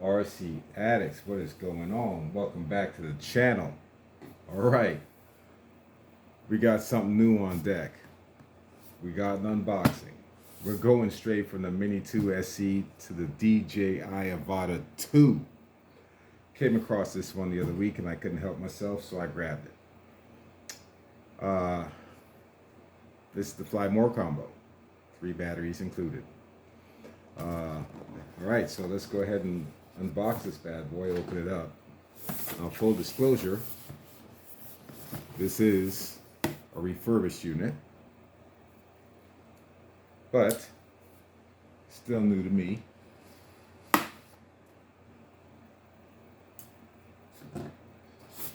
RC Addicts, what is going on? Welcome back to the channel. All right, we got something new on deck. We got an unboxing. We're going straight from the Mini 2 SE to the DJI Avata 2. Came across this one the other week and I couldn't help myself, so I grabbed it. This is the Fly More combo, 3 batteries included. All right, so let's go ahead and unbox this bad boy, open it up. Full disclosure, this is a refurbished unit, but still new to me.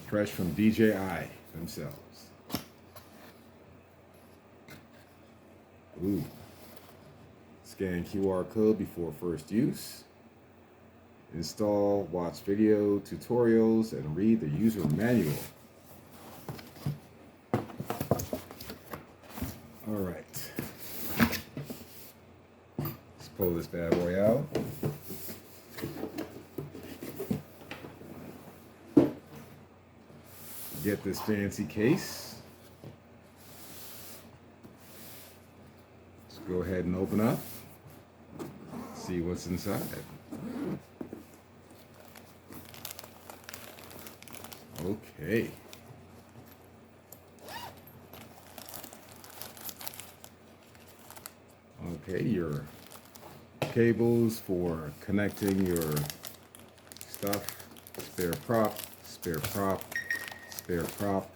Fresh from DJI themselves. Ooh. Scan QR code before first use. Install, watch video tutorials, and read the user manual. All right. Let's pull this bad boy out. Get this fancy case. Let's go ahead and open up. See what's inside. Okay. Okay, your cables for connecting your stuff. Spare prop, spare prop, spare prop,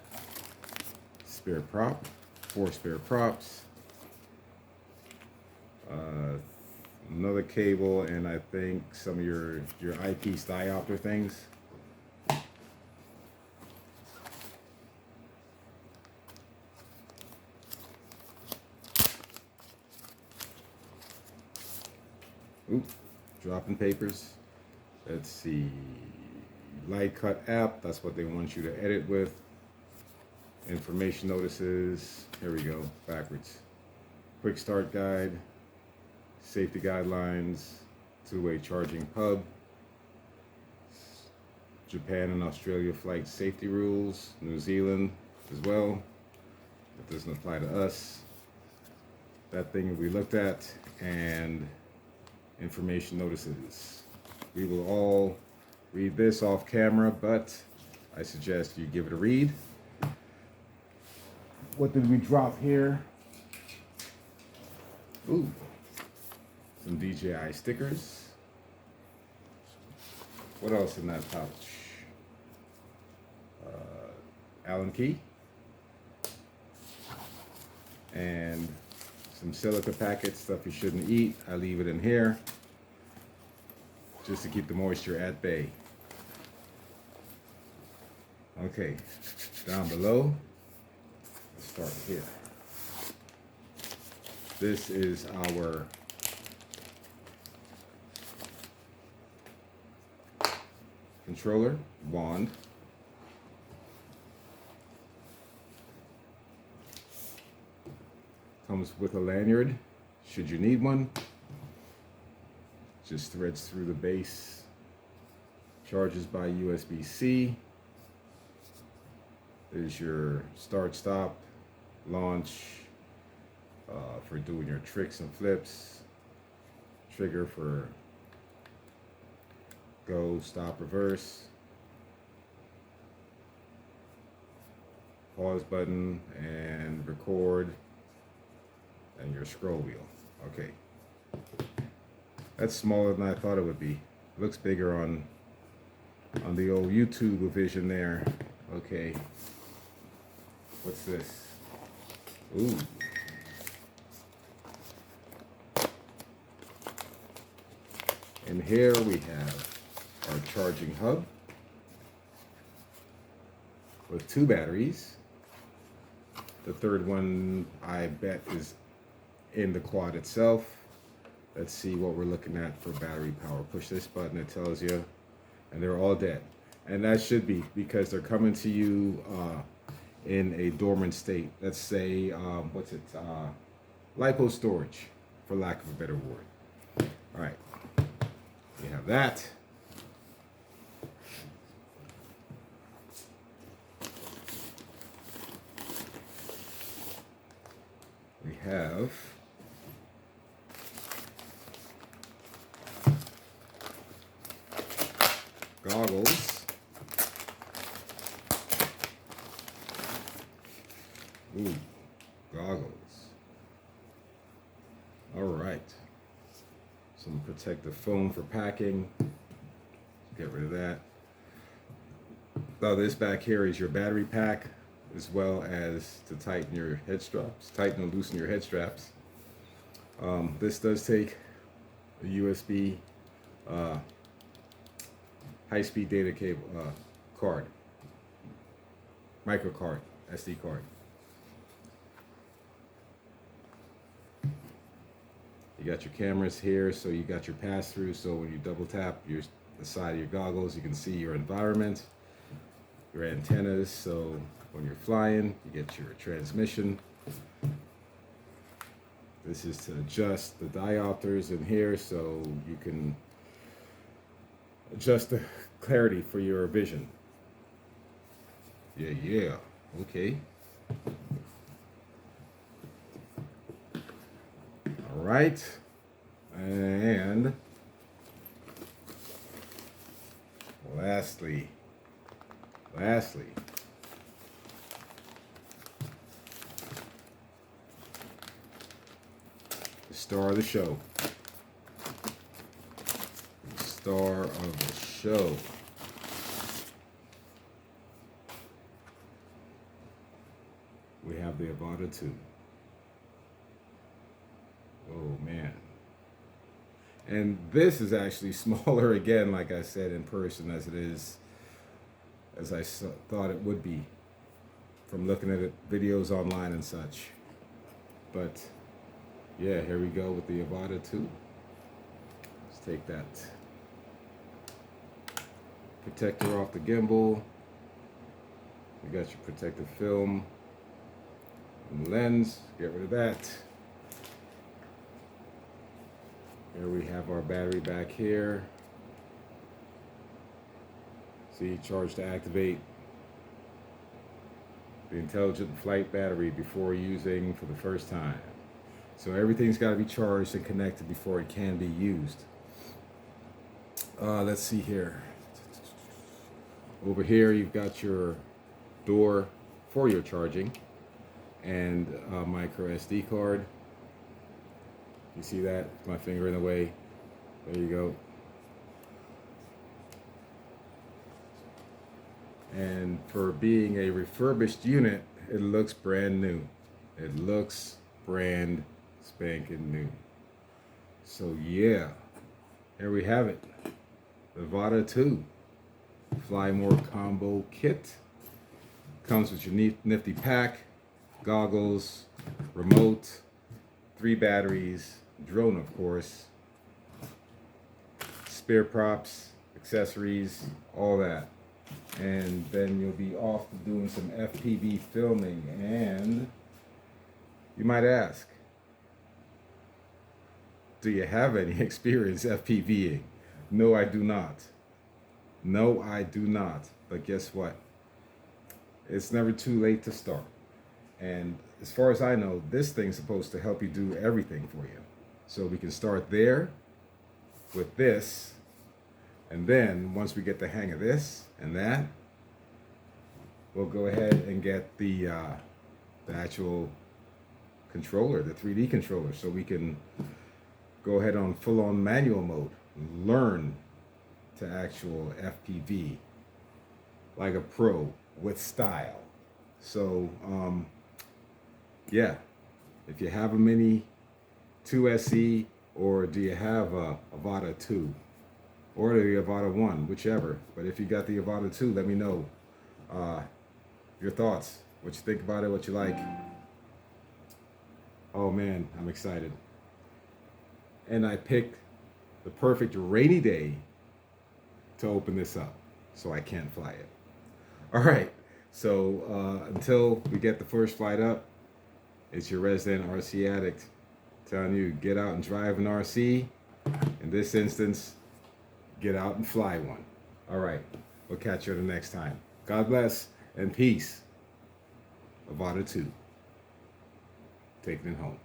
spare prop, 4 spare props. Another cable, and I think some of your eyepiece diopter things. Oop, dropping papers. Let's see. Light cut app, that's what they want you to edit with. Information notices. Here we go, backwards. Quick start guide. Safety guidelines. 2-way charging hub. Japan and Australia flight safety rules. New Zealand as well. It doesn't apply to us. That thing we looked at, and information notices. We will all read this off camera, but I suggest you give it a read. What did we drop here? Ooh, some DJI stickers. What else in that pouch? Allen key. And some silica packets, stuff you shouldn't eat. I leave it in here just to keep the moisture at bay. Okay, down below, let's start here. This is our controller, wand. Comes with a lanyard, should you need one. Just threads through the base. Charges by USB-C. There's your start, stop, launch for doing your tricks and flips. Trigger for go, stop, reverse. Pause button and record. And your scroll wheel. Okay. That's smaller than I thought it would be. Looks bigger on the old YouTube vision there. Okay. What's this? Ooh. And here we have our charging hub with 2 batteries. The third one, I bet, is in the quad itself. Let's see what we're looking at for battery power. Push this button, it tells you, and they're all dead. And that should be because they're coming to you in a dormant state. Let's say, lipo storage, for lack of a better word. All right, we have that. have goggles. Ooh, goggles. All right. Some protective foam for packing. Get rid of that. Now this back here is your battery pack, as well as to tighten your head straps, tighten and loosen your head straps. This does take a USB high-speed data cable card, micro card, SD card. You got your cameras here, so you got your pass-through, so when you double tap the side of your goggles, you can see your environment, your antennas, so when you're flying, you get your transmission. This is to adjust the diopters in here, so you can adjust the clarity for your vision. Yeah, okay. All right, and lastly, the star of the show. The star of the show. We have the Avata 2. Oh man. And this is actually smaller again, like I said, in person as it is, as I thought it would be from looking at videos online and such. But yeah, here we go with the Avata 2. Let's take that protector off the gimbal. You got your protective film and lens. Get rid of that. Here we have our battery back here. See, charge to activate the intelligent flight battery before using for the first time. So everything's got to be charged and connected before it can be used. Let's see here. Over here you've got your door for your charging and a micro SD card. You see that? My finger in the way. There you go. And for being a refurbished unit, it looks brand new. It looks brand spanking new. So yeah, here we have it. The Avata 2 Fly More Combo Kit. Comes with your nifty pack, goggles, remote, 3 batteries, drone of course, spare props, accessories, all that. And then you'll be off to doing some FPV filming. And you might ask, do you have any experience FPVing? No, I do not. No, I do not. But guess what? It's never too late to start. And as far as I know, this thing's supposed to help you do everything for you. So we can start there with this. And then once we get the hang of this and that, we'll go ahead and get the actual controller, the 3D controller, so we can go ahead on full-on manual mode, learn to actual FPV like a pro with style. So yeah, if you have a Mini 2 SE, or do you have a Avata 2 or the Avata 1, whichever. But if you got the Avata 2, let me know your thoughts, what you think about it, what you like. Oh man, I'm excited. And I picked the perfect rainy day to open this up, so I can't fly it. All right, so until we get the first flight up, it's your resident RC addict telling you, get out and drive an RC. In this instance, get out and fly one. All right, we'll catch you the next time. God bless and peace. Avata 2, taking it home.